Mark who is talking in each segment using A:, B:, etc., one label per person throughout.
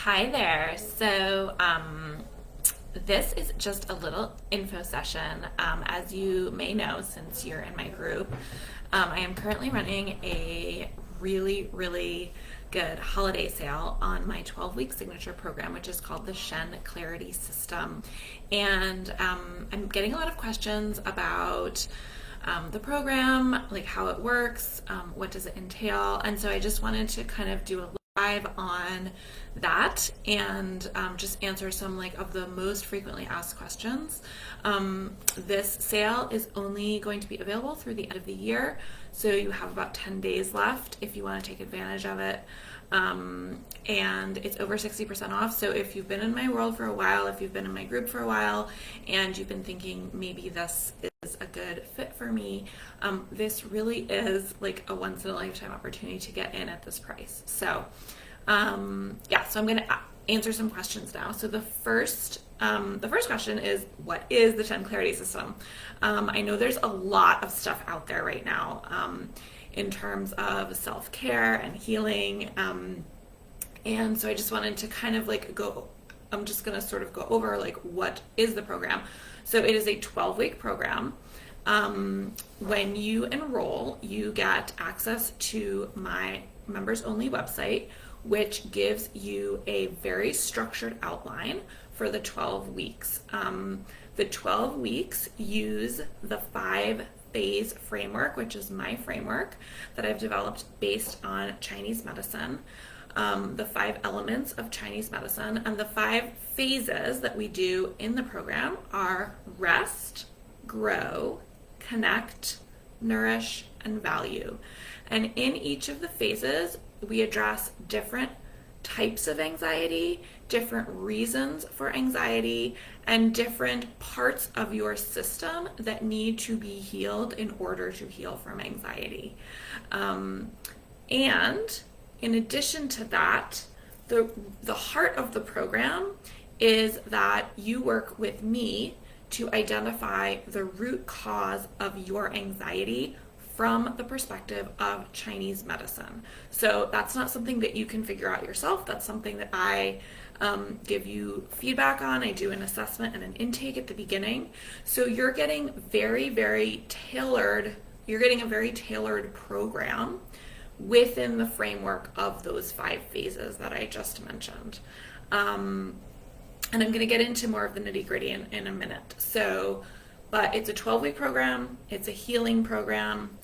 A: Hi there. This is just a little info session. As you may know, since you're in my group, I am currently running a really good holiday sale on my 12-week signature program, which is called the Shen Clarity System. And I'm getting a lot of questions about the program, like how it works, what does it entail. And so I just wanted to kind of do a dive on that and just answer some like of the most frequently asked questions. This sale is only going to be available through the end of the year, so you have about 10 days left if you want to take advantage of it. And it's over 60% off. So if you've been in my world for a while, if you've been in my group for a while, and you've been thinking maybe this is a good fit for me, this really is like a once in a lifetime opportunity to get in at this price. So so I'm going to answer some questions now. So the first question is, what is the Shen Clarity System? I know there's a lot of stuff out there right now in terms of self-care and healing. And so I just wanted to kind of like I'm just going to sort of go over like what is the program. So it is a 12-week program. When you enroll, you get access to my members only website, which gives you a very structured outline for the 12 weeks. The 12 weeks use the 5-phase framework, which is my framework that I've developed based on Chinese medicine. The 5 elements of Chinese medicine, and the 5 phases that we do in the program are rest, grow, connect, nourish, and value. And in each of the phases, we address different types of anxiety, different reasons for anxiety, and different parts of your system that need to be healed in order to heal from anxiety. And in addition to that, the heart of the program is that you work with me to identify the root cause of your anxiety from the perspective of Chinese medicine. So that's not something that you can figure out yourself. That's something that I give you feedback on. I do an assessment and an intake at the beginning. So you're getting very tailored, you're getting a very tailored program within the framework of those 5 phases that I just mentioned. And I'm going to get into more of the nitty gritty in a minute. But it's a 12-week program, it's a healing program,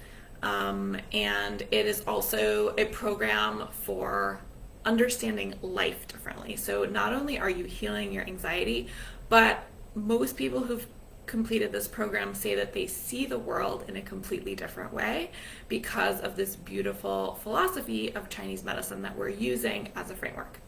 A: and it is also a program for understanding life differently. So not only are you healing your anxiety, but most people who've completed this program say that they see the world in a completely different way because of this beautiful philosophy of Chinese medicine that we're using as a framework.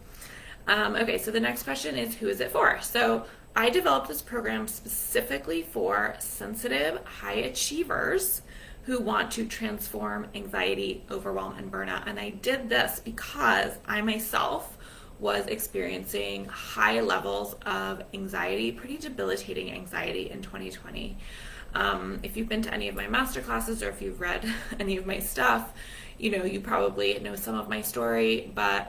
A: Okay, so the next question is, who is it for? So I developed this program specifically for sensitive high achievers who want to transform anxiety, overwhelm, and burnout. And I did this because I myself was experiencing high levels of anxiety, pretty debilitating anxiety in 2020. If you've been to any of my master classes or if you've read any of my stuff, you probably know some of my story, but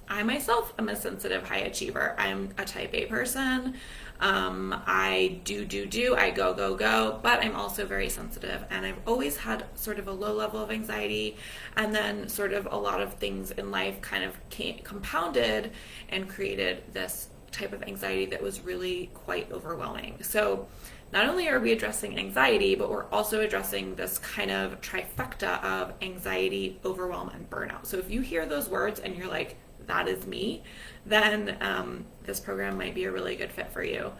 A: I myself am a sensitive high achiever. I'm a type A person. I I go, but I'm also very sensitive, and I've always had sort of a low level of anxiety, and then sort of a lot of things in life kind of compounded and created this type of anxiety that was really quite overwhelming. So not only are we addressing anxiety, but we're also addressing this kind of trifecta of anxiety, overwhelm, and burnout. So if you hear those words and you're like, that is me, then this program might be a really good fit for you.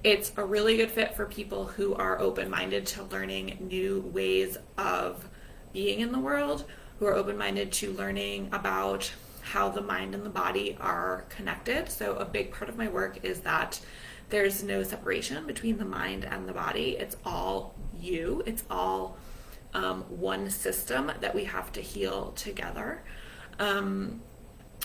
A: It's a really good fit for people who are open-minded to learning new ways of being in the world, who are open-minded to learning about how the mind and the body are connected. So a big part of my work is that there's no separation between the mind and the body. It's all you. It's all one system that we have to heal together.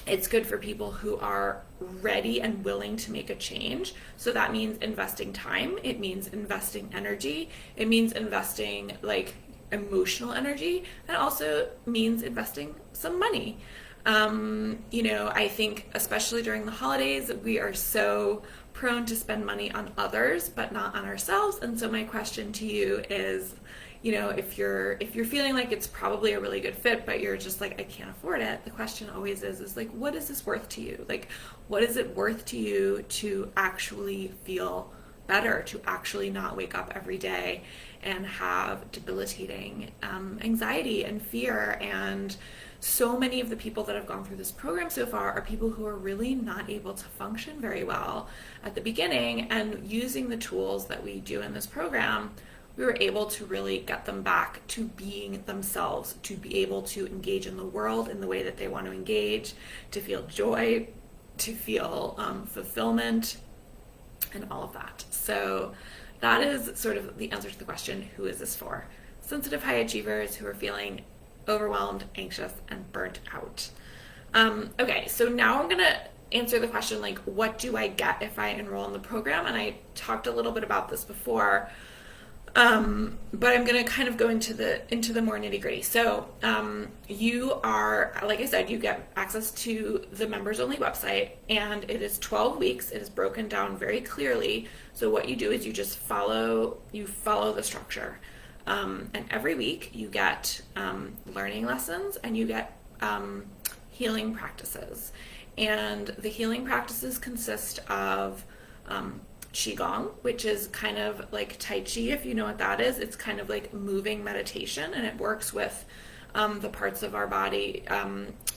A: It's good for people who are ready and willing to make a change. So that means investing time. It means investing energy. It means investing like emotional energy. And also means investing some money. I think especially during the holidays, we are so prone to spend money on others, but not on ourselves. And so my question to you is, if you're feeling like it's probably a really good fit, but you're just like, I can't afford it, the question always is like, what is this worth to you? Like, what is it worth to you to actually feel better, to actually not wake up every day and have debilitating anxiety and fear? And so many of the people that have gone through this program so far are people who are really not able to function very well at the beginning, and using the tools that we do in this program, we were able to really get them back to being themselves, to be able to engage in the world in the way that they want to engage, to feel joy, to feel fulfillment, and all of that. So that is sort of the answer to the question, who is this for? Sensitive high achievers who are feeling overwhelmed, anxious, and burnt out. Okay, so now I'm gonna answer the question, like, what do I get if I enroll in the program? And I talked a little bit about this before, but I'm going to kind of go into the more nitty gritty. So you are, like I said, you get access to the members only website, and it is 12 weeks. It is broken down very clearly. So what you do is you just follow the structure. And every week you get learning lessons, and you get healing practices. And the healing practices consist of Qigong, which is kind of like Tai Chi, if you know what that is. It's kind of like moving meditation, and it works with the parts of our body,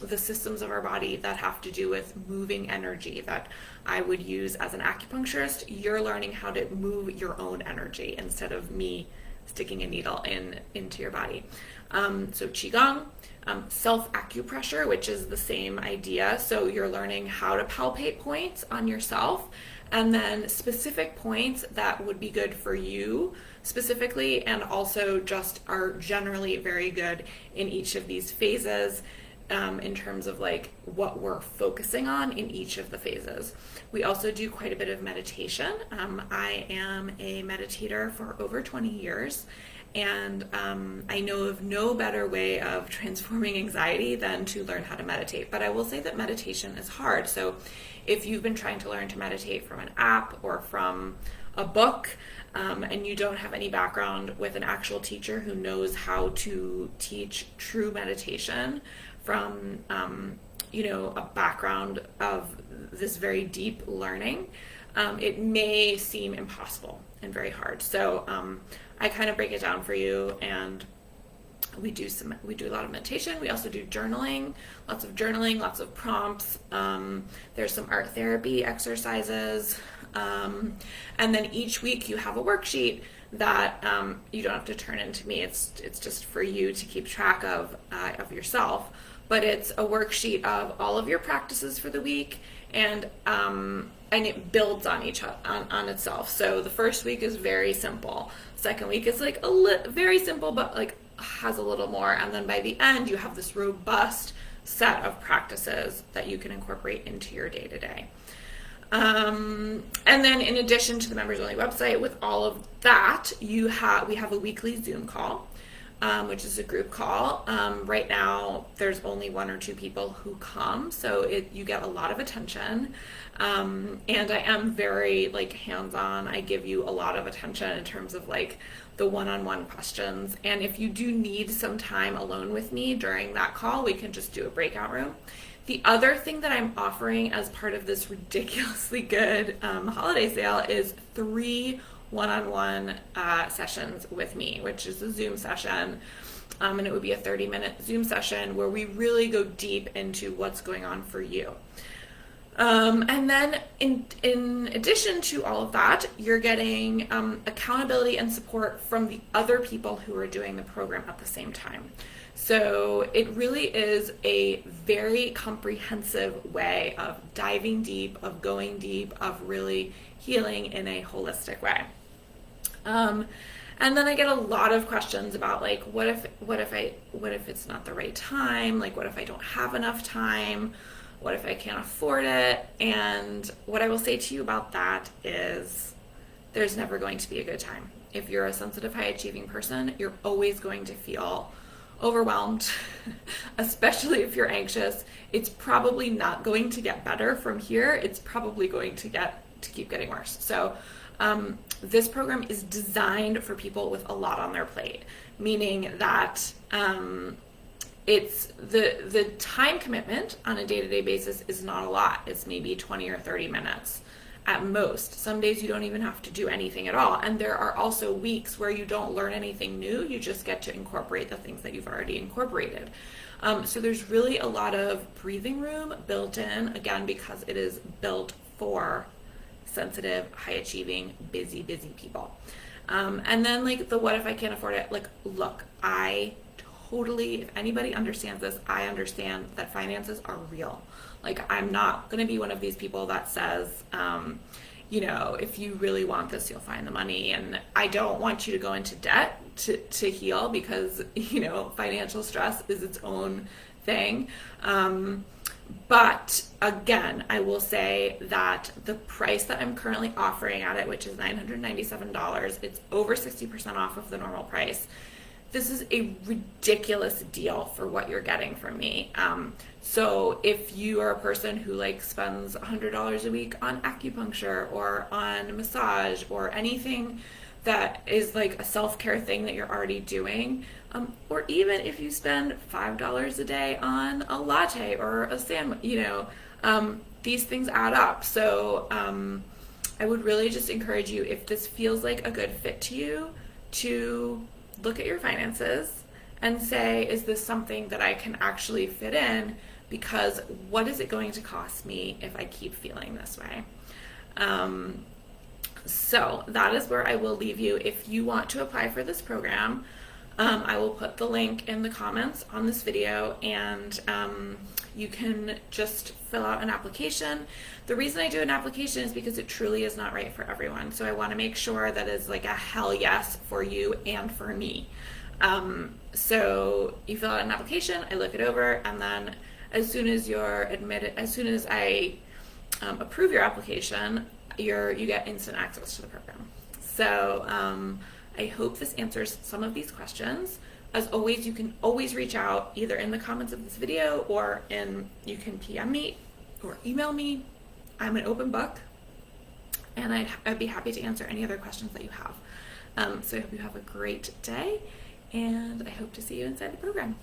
A: the systems of our body that have to do with moving energy that I would use as an acupuncturist. You're learning how to move your own energy instead of me sticking a needle into your body. So Qigong, self-acupressure, which is the same idea. So you're learning how to palpate points on yourself, and then specific points that would be good for you specifically, and also just are generally very good in each of these phases, in terms of like what we're focusing on in each of the phases. We also do quite a bit of meditation. I am a meditator for over 20 years, and I know of no better way of transforming anxiety than to learn how to meditate. But I will say that meditation is hard. So if you've been trying to learn to meditate from an app or from a book, and you don't have any background with an actual teacher who knows how to teach true meditation from a background of this very deep learning, it may seem impossible and very hard. So I kind of break it down for you, and we do a lot of meditation. We also do journaling, lots of prompts. There's some art therapy exercises, and then each week you have a worksheet that you don't have to turn into me. It's just for you to keep track of yourself. But it's a worksheet of all of your practices for the week, and it builds on on itself. So the first week is very simple. Second week is like very simple, but like has a little more. And then by the end, you have this robust set of practices that you can incorporate into your day to day. And then in addition to the members only website, with all of that, we have a weekly Zoom call, which is a group call. Right now, there's only 1 or 2 people who come, so you get a lot of attention. And I am very hands-on. I give you a lot of attention in terms of the one-on-one questions. And if you do need some time alone with me during that call, we can just do a breakout room. The other thing that I'm offering as part of this ridiculously good holiday sale is 3 one-on-one sessions with me, which is a Zoom session. And it would be a 30-minute Zoom session where we really go deep into what's going on for you. And then in addition to all of that, you're getting accountability and support from the other people who are doing the program at the same time. So it really is a very comprehensive way of diving deep, of going deep, of really healing in a holistic way. And then I get a lot of questions about what if it's not the right time? What if I don't have enough time? What if I can't afford it? And what I will say to you about that is there's never going to be a good time. If you're a sensitive, high achieving person, you're always going to feel overwhelmed, especially if you're anxious, it's probably not going to get better from here. It's probably going to keep getting worse. So this program is designed for people with a lot on their plate, meaning that it's the time commitment on a day-to-day basis is not a lot. It's maybe 20 or 30 minutes at most. Some days you don't even have to do anything at all. And there are also weeks where you don't learn anything new. You just get to incorporate the things that you've already incorporated. So there's really a lot of breathing room built in, again, because it is built for sensitive, high-achieving, busy people. And then like the what if I can't afford it? Like, look, I totally, if anybody understands this, I understand that finances are real. Like, I'm not going to be one of these people that says, if you really want this, you'll find the money. And I don't want you to go into debt to heal, because, financial stress is its own thing. But again, I will say that the price that I'm currently offering at it, which is $997, it's over 60% off of the normal price. This is a ridiculous deal for what you're getting from me. So if you are a person who spends $100 a week on acupuncture or on massage or anything that is like a self-care thing that you're already doing, or even if you spend $5 a day on a latte or a sandwich, these things add up. So I would really just encourage you, if this feels like a good fit to you, to look at your finances and say, is this something that I can actually fit in? Because what is it going to cost me if I keep feeling this way? So that is where I will leave you. If you want to apply for this program, I will put the link in the comments on this video, and you can just fill out an application. The reason I do an application is because it truly is not right for everyone. So I want to make sure that it's like a hell yes for you and for me. So you fill out an application, I look it over, and then as soon as you're admitted, as soon as I approve your application, you get instant access to the program. So I hope this answers some of these questions. As always, you can always reach out either in the comments of this video, or you can PM me or email me. I'm an open book, and I'd be happy to answer any other questions that you have. So I hope you have a great day, and I hope to see you inside the program.